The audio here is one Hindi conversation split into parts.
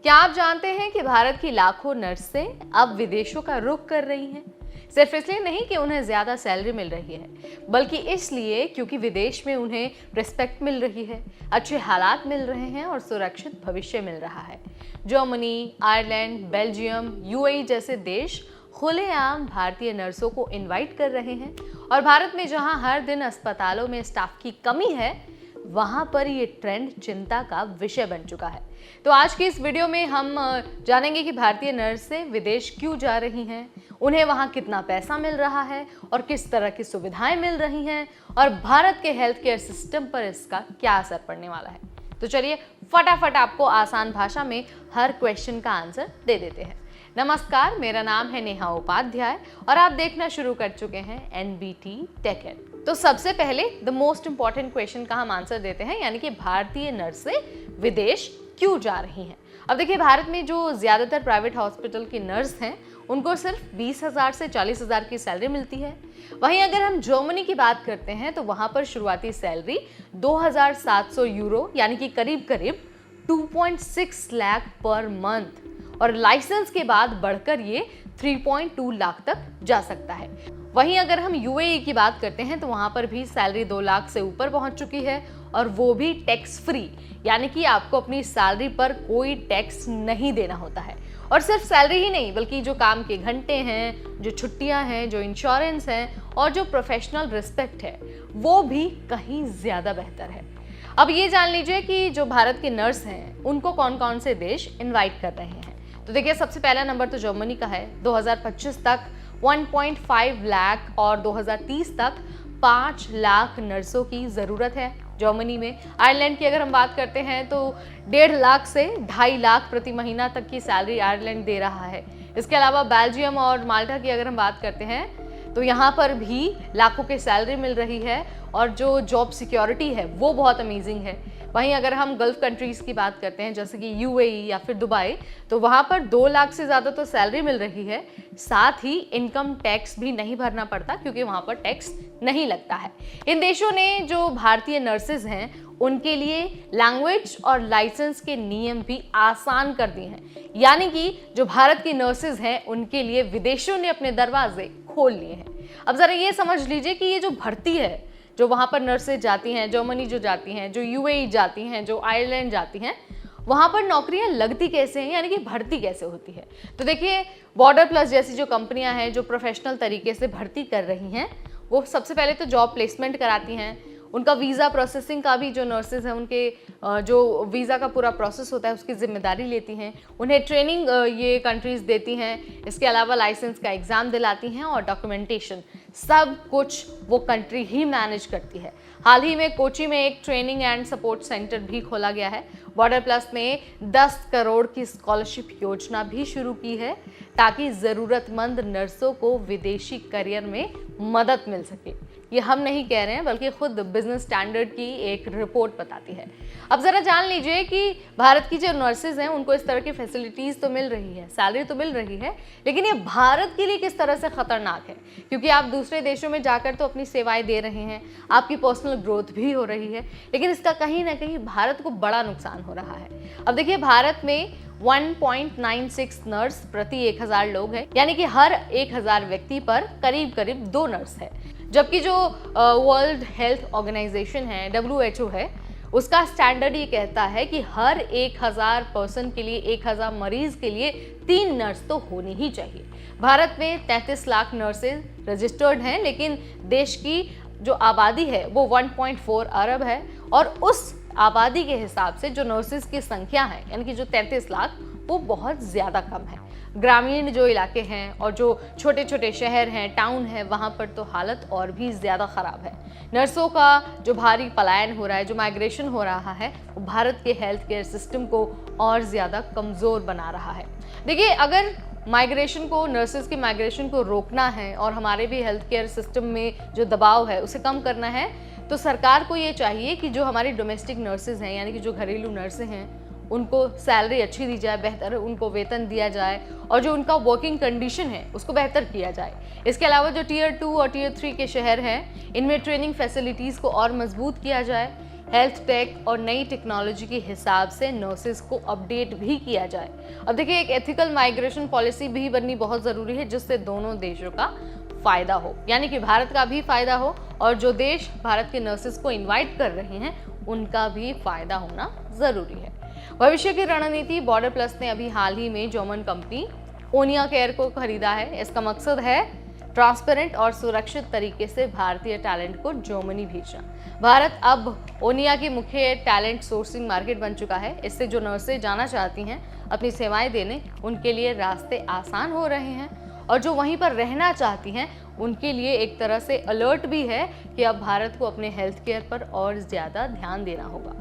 क्या आप जानते हैं कि भारत की लाखों नर्सें अब विदेशों का रुख कर रही हैं? सिर्फ इसलिए नहीं कि उन्हें ज्यादा सैलरी मिल रही है, बल्कि इसलिए क्योंकि विदेश में उन्हें रिस्पेक्ट मिल रही है, अच्छे हालात मिल रहे हैं और सुरक्षित भविष्य मिल रहा है। जर्मनी, आयरलैंड, बेल्जियम, यूएई जैसे देश खुलेआम भारतीय नर्सों को इनवाइट कर रहे हैं और भारत में जहां हर दिन अस्पतालों में स्टाफ की कमी है, वहां पर ये ट्रेंड चिंता का विषय बन चुका है। तो आज की इस वीडियो में हम जानेंगे कि भारतीय नर्सें विदेश क्यों जा रही हैं, उन्हें वहां कितना पैसा मिल रहा है और किस तरह की सुविधाएं मिल रही हैं और भारत के हेल्थ केयर सिस्टम पर इसका क्या असर पड़ने वाला है। तो चलिए फटाफट आपको आसान भाषा में हर क्वेश्चन का आंसर दे देते हैं। नमस्कार, मेरा नाम है नेहा उपाध्याय और आप देखना शुरू कर चुके हैं एनबीटी टेक एड। तो सबसे पहले द मोस्ट इंपॉर्टेंट क्वेश्चन का हम आंसर देते हैं, यानी कि भारतीय नर्सें विदेश क्यों जा रही हैं। अब देखिए, भारत में जो ज्यादातर प्राइवेट हॉस्पिटल की नर्स हैं उनको सिर्फ 20,000 से 40,000 की सैलरी मिलती है। वहीं अगर हम जर्मनी की बात करते हैं तो वहां पर शुरुआती सैलरी 2,700 यूरो यानी कि करीब करीब 2.6 लाख पर मंथ और लाइसेंस के बाद बढ़कर ये 3.2 लाख तक जा सकता है। वहीं अगर हम यूएई की बात करते हैं तो वहां पर भी सैलरी 2 लाख से ऊपर पहुंच चुकी है और वो भी टैक्स फ्री, यानी कि आपको अपनी सैलरी पर कोई टैक्स नहीं देना होता है। और सिर्फ सैलरी ही नहीं, बल्कि जो काम के घंटे हैं, जो छुट्टियां हैं, जो इंश्योरेंस हैं और जो प्रोफेशनल रिस्पेक्ट है, वो भी कहीं ज्यादा बेहतर है। अब ये जान लीजिए कि जो भारत के नर्स हैं उनको कौन कौन से देश इन्वाइट कर रहे हैं। तो देखिए, सबसे पहला नंबर तो जर्मनी का है। 2025 तक 1.5 लाख और 2030 तक 5 लाख नर्सों की ज़रूरत है जर्मनी में। आयरलैंड की अगर हम बात करते हैं तो 1.5 लाख से 2.5 लाख प्रति महीना तक की सैलरी आयरलैंड दे रहा है। इसके अलावा बेल्जियम और माल्टा की अगर हम बात करते हैं तो यहाँ पर भी लाखों की सैलरी मिल रही है और जो जॉब सिक्योरिटी है वो बहुत अमेजिंग है। वहीं अगर हम गल्फ कंट्रीज़ की बात करते हैं जैसे कि यूएई या फिर दुबई, तो वहाँ पर 2 लाख से ज़्यादा तो सैलरी मिल रही है, साथ ही इनकम टैक्स भी नहीं भरना पड़ता क्योंकि वहाँ पर टैक्स नहीं लगता है। इन देशों ने जो भारतीय नर्सेज हैं उनके लिए लैंग्वेज और लाइसेंस के नियम भी आसान कर दिए हैं, यानी कि जो भारत की नर्सेज हैं उनके लिए विदेशों ने अपने दरवाजे खोल लिए हैं। अब ज़रा ये समझ लीजिए कि ये जो भर्ती है, जो वहाँ पर नर्सेज जाती हैं, जर्मनी जो जाती हैं, जो यूएई जाती हैं, जो आयरलैंड जाती हैं, वहाँ पर नौकरियाँ लगती कैसे हैं, यानी कि भर्ती कैसे होती है। तो देखिए, बॉर्डर प्लस जैसी जो कंपनियाँ हैं जो प्रोफेशनल तरीके से भर्ती कर रही हैं, वो सबसे पहले तो जॉब प्लेसमेंट कराती हैं। उनका वीज़ा प्रोसेसिंग का भी जो नर्सेज हैं उनके जो वीज़ा का पूरा प्रोसेस होता है उसकी जिम्मेदारी लेती हैं। उन्हें ट्रेनिंग ये कंट्रीज़ देती हैं। इसके अलावा लाइसेंस का एग्ज़ाम दिलाती हैं और डॉक्यूमेंटेशन सब कुछ वो कंट्री ही मैनेज करती है। हाल ही में कोची में एक ट्रेनिंग एंड सपोर्ट सेंटर भी खोला गया है। बॉर्डर प्लस ने 10 करोड़ की स्कॉलरशिप योजना भी शुरू की है ताकि ज़रूरतमंद नर्सों को विदेशी करियर में मदद मिल सके। ये हम नहीं कह रहे हैं, बल्कि खुद बिजनेस स्टैंडर्ड की एक रिपोर्ट बताती है। अब ज़रा जान लीजिए कि भारत की जो नर्सेज हैं उनको इस तरह की फैसिलिटीज़ तो मिल रही है, सैलरी तो मिल रही है, लेकिन ये भारत के लिए किस तरह से ख़तरनाक है, क्योंकि आप दूसरे देशों में जाकर तो अपनी सेवाएं दे रहे हैं, आपकी पर्सनल ग्रोथ भी हो रही है, लेकिन इसका कहीं ना कहीं भारत को बड़ा नुकसान हो रहा है। अब देखिए, भारत में 1.96 नर्स प्रति 1000 लोग हैं, यानी कि हर 1000 व्यक्ति पर करीब करीब 2 नर्स है। जबकि जो वर्ल्ड हेल्थ ऑर्गेनाइजेशन है, WHO है, उसका स्टैंडर्ड ये कहता है कि हर 1000 पर्सन के लिए, 1000 मरीज के लिए 3 नर्स तो होनी ही चाहिए। भारत में 33 लाख नर्सेज रजिस्टर्ड हैं, लेकिन देश की जो आबादी है वो 1.4 अरब है और उस आबादी के हिसाब से जो नर्सेज की संख्या है, यानी कि जो 33 लाख, वो बहुत ज़्यादा कम है। ग्रामीण जो इलाके हैं और जो छोटे छोटे शहर हैं, टाउन है, वहाँ पर तो हालत और भी ज़्यादा ख़राब है। नर्सों का जो भारी पलायन हो रहा है, जो माइग्रेशन हो रहा है, वो भारत के हेल्थ केयर सिस्टम को और ज़्यादा कमज़ोर बना रहा है। देखिए, अगर माइग्रेशन को, नर्सेज की माइग्रेशन को रोकना है और हमारे भी हेल्थ केयर सिस्टम में जो दबाव है उसे कम करना है, तो सरकार को ये चाहिए कि जो हमारी डोमेस्टिक नर्सेज हैं, यानी कि जो घरेलू नर्सें हैं, उनको सैलरी अच्छी दी जाए, बेहतर उनको वेतन दिया जाए और जो उनका वर्किंग कंडीशन है उसको बेहतर किया जाए। इसके अलावा जो टियर 2 और टियर 3 के शहर हैं, इनमें ट्रेनिंग फैसिलिटीज़ को और मजबूत किया जाए। हेल्थ टेक और नई टेक्नोलॉजी के हिसाब से नर्सेज को अपडेट भी किया जाए। अब देखिए, एक एथिकल माइग्रेशन पॉलिसी भी बननी बहुत ज़रूरी है जिससे दोनों देशों का फ़ायदा हो, यानी कि भारत का भी फ़ायदा हो और जो देश भारत के नर्सेज को इनवाइट कर रहे हैं उनका भी फ़ायदा होना ज़रूरी है। भविष्य की रणनीति बॉर्डर प्लस ने अभी हाल ही में जर्मन कंपनी ओनिया केयर को खरीदा है। इसका मकसद है ट्रांसपेरेंट और सुरक्षित तरीके से भारतीय टैलेंट को जर्मनी भेजना। भारत अब ओनिया की मुख्य टैलेंट सोर्सिंग मार्केट बन चुका है। इससे जो नर्सें जाना चाहती हैं अपनी सेवाएं देने, उनके लिए रास्ते आसान हो रहे हैं और जो वहीं पर रहना चाहती हैं उनके लिए एक तरह से अलर्ट भी है कि अब भारत को अपने हेल्थ केयर पर और ज़्यादा ध्यान देना होगा।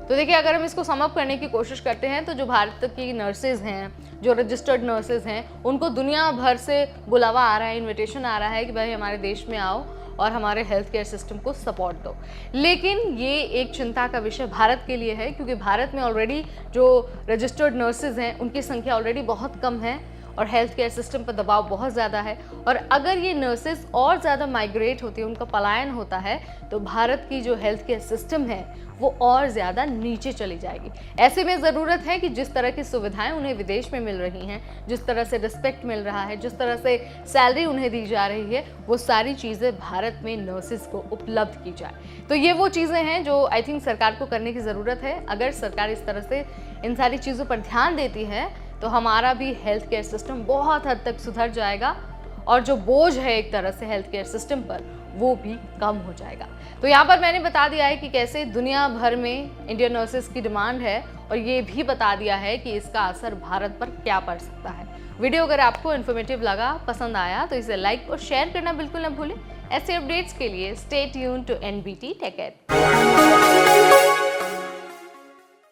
तो देखिए, अगर हम इसको सम अप करने की कोशिश करते हैं तो जो भारत की नर्सेज हैं, जो रजिस्टर्ड नर्सेज हैं, उनको दुनिया भर से बुलावा आ रहा है, इनविटेशन आ रहा है कि भाई हमारे देश में आओ और हमारे हेल्थ केयर सिस्टम को सपोर्ट दो। लेकिन ये एक चिंता का विषय भारत के लिए है क्योंकि भारत में ऑलरेडी जो रजिस्टर्ड नर्सेज हैं उनकी संख्या ऑलरेडी बहुत कम है और हेल्थ केयर सिस्टम पर दबाव बहुत ज़्यादा है। और अगर ये नर्सेज और ज़्यादा माइग्रेट होती है, उनका पलायन होता है, तो भारत की जो हेल्थ केयर सिस्टम है वो और ज़्यादा नीचे चली जाएगी। ऐसे में ज़रूरत है कि जिस तरह की सुविधाएं उन्हें विदेश में मिल रही हैं, जिस तरह से रिस्पेक्ट मिल रहा है, जिस तरह से सैलरी उन्हें दी जा रही है, वो सारी चीज़ें भारत में नर्सेज को उपलब्ध की जाए। तो ये वो चीज़ें हैं जो आई थिंक सरकार को करने की ज़रूरत है। अगर सरकार इस तरह से इन सारी चीज़ों पर ध्यान देती है तो हमारा भी हेल्थ केयर सिस्टम बहुत हद तक सुधर जाएगा और जो बोझ है एक तरह से हेल्थ केयर सिस्टम पर वो भी कम हो जाएगा। तो यहाँ पर मैंने बता दिया है कि कैसे दुनिया भर में इंडियन नर्सेज की डिमांड है और ये भी बता दिया है कि इसका असर भारत पर क्या पड़ सकता है। वीडियो अगर आपको इन्फॉर्मेटिव लगा, पसंद आया तो इसे लाइक और शेयर करना बिल्कुल न भूलें। ऐसे अपडेट्स के लिए stay tuned to NBT Tech Ed।